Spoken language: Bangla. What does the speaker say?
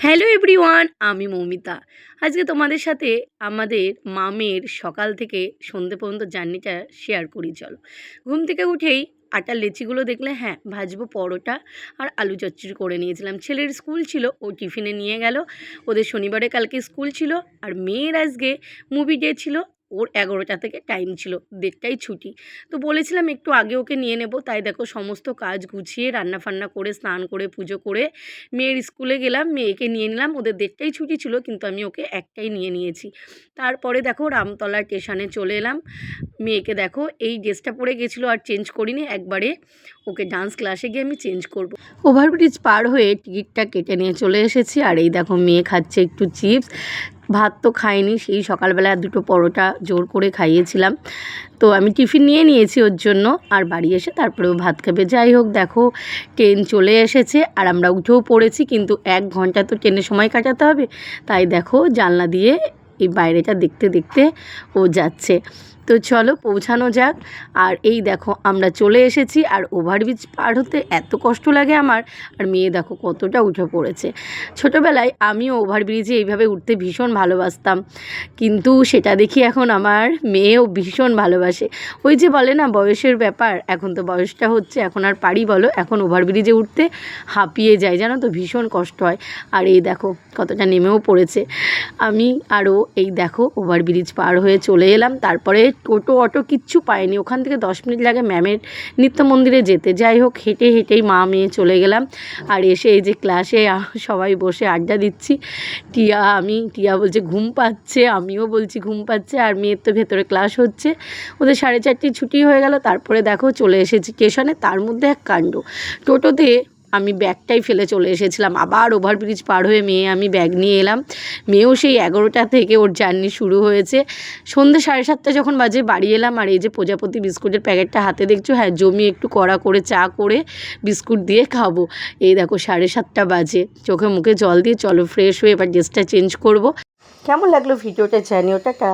হ্যালো এভরিওয়ান, আমি মৌমিতা। আজকে তোমাদের সাথে আমাদের মামের সকাল থেকে সন্ধে পর্যন্ত জার্নিটা শেয়ার করি। চলো, ঘুম থেকে উঠেই আটার লেচিগুলো দেখলে হ্যাঁ ভাজবো পরোটা আর আলু চচ্চড়ি করে নিয়েছিলাম। ছেলের স্কুল ছিল, ও টিফিনে নিয়ে গেল। ওদের শনিবারে কালকে স্কুল ছিল, আর মেয়ের আজকে মুভি ডে ছিল। ওর 11টা থেকে টাইম ছিল, 1:30টায় ছুটি। তো বলেছিলাম একটু আগে ওকে নিয়ে নেব, তাই দেখো সমস্ত কাজ গুছিয়ে রান্না ফান্না করে স্নান করে পুজো করে মেয়ের স্কুলে গেলাম, মেয়েকে নিয়ে নিলাম। ওদের 1:30টায় ছুটি ছিল, কিন্তু আমি ওকে 1টায় নিয়ে নিয়েছি। তারপরে দেখো রামতলা স্টেশনে চলে এলাম। মেয়েকে দেখো এই ড্রেসটা পরে গেছিলো, আর চেঞ্জ করিনি, একবারে ওকে ডান্স ক্লাসে গিয়ে আমি চেঞ্জ করব। ওভারব্রিজ পার হয়ে টিকিটটা কেটে নিয়ে চলে এসেছি। আর এই দেখো মেয়ে খাচ্ছে একটু চিপস, ভাত তো খাইনি, সেই সকালবেলা 2টো পরোটা জোর করে খাইয়েছিলাম। তো আমি টিফিন নিয়ে নিয়েছি ওর জন্য, আর বাড়ি এসে তারপরেও ভাত খাবে। যাই হোক, দেখো ট্রেন চলে এসেছে আর আমরা উঠেও পড়েছি, কিন্তু 1 ঘন্টা তো ট্রেনে সময় কাটাতে হবে। তাই দেখো জানলা দিয়ে এই বাইরেটা দেখতে দেখতে ও যাচ্ছে। তো চলো পৌঁছানো যাক। আর এই দেখো আমরা চলে এসেছি, আর ওভারব্রিজ পার হতে এত কষ্ট লাগে আমার। আর মেয়ে দেখো কতটা উঠে পড়েছে। ছোটোবেলায় আমিও ওভারব্রিজে এইভাবে উঠতে ভীষণ ভালোবাসতাম, কিন্তু সেটা দেখি এখন আমার মেয়েও ভীষণ ভালোবাসে। ওই যে বলে না বয়সের ব্যাপার, এখন তো বয়সটা হচ্ছে, এখন আর পারি বলো, এখন ওভারব্রিজে উঠতে হাঁপিয়ে যায়, জানো তো, ভীষণ কষ্ট হয়। আর এই দেখো কতটা নেমেও পড়েছে। আমি আরও এই দেখো ওভারব্রিজ পার হয়ে চলে এলাম। তারপরে টোটো অটো কিচ্ছু পাইনি, ওখান থেকে 10 মিনিট লাগে ম্যামের নিত্য মন্দিরে যেতে। যাই হোক হেঁটে হেঁটেই মা মেয়ে চলে গেলাম। আর এসে এই যে ক্লাসে সবাই বসে আড্ডা দিচ্ছি। টিয়া বলছে ঘুম পাচ্ছে, আমিও বলছি ঘুম পাচ্ছে। আর মেয়ের তো ভেতরে ক্লাস হচ্ছে। ওদের 4:30 ছুটি হয়ে গেল। তারপরে দেখো চলে এসেছি স্টেশনে। তার মধ্যে এক কাণ্ড, টোটোতে আমি ব্যাগটাই ফেলে চলে এসেছিলাম। আবার ওভারব্রিজ পার হয়ে আমি ব্যাগ নিয়ে এলাম। মেয়েও সেই 11টা থেকে ওর জার্নি শুরু হয়েছে। সন্ধ্যে 7:30 যখন বাজে বাড়ি এলাম। আর এই যে প্রজাপতি বিস্কুটের প্যাকেটটা হাতে দেখছো, হ্যাঁ জমি একটু কড়া করে চা করে বিস্কুট দিয়ে খাবো। এই দেখো 7:30 বাজে, চোখে মুখে জল দিয়ে চলো ফ্রেশ হয়ে এবার ড্রেসটা চেঞ্জ করব। কেমন লাগলো ভিডিওটা জানিও, টাটা।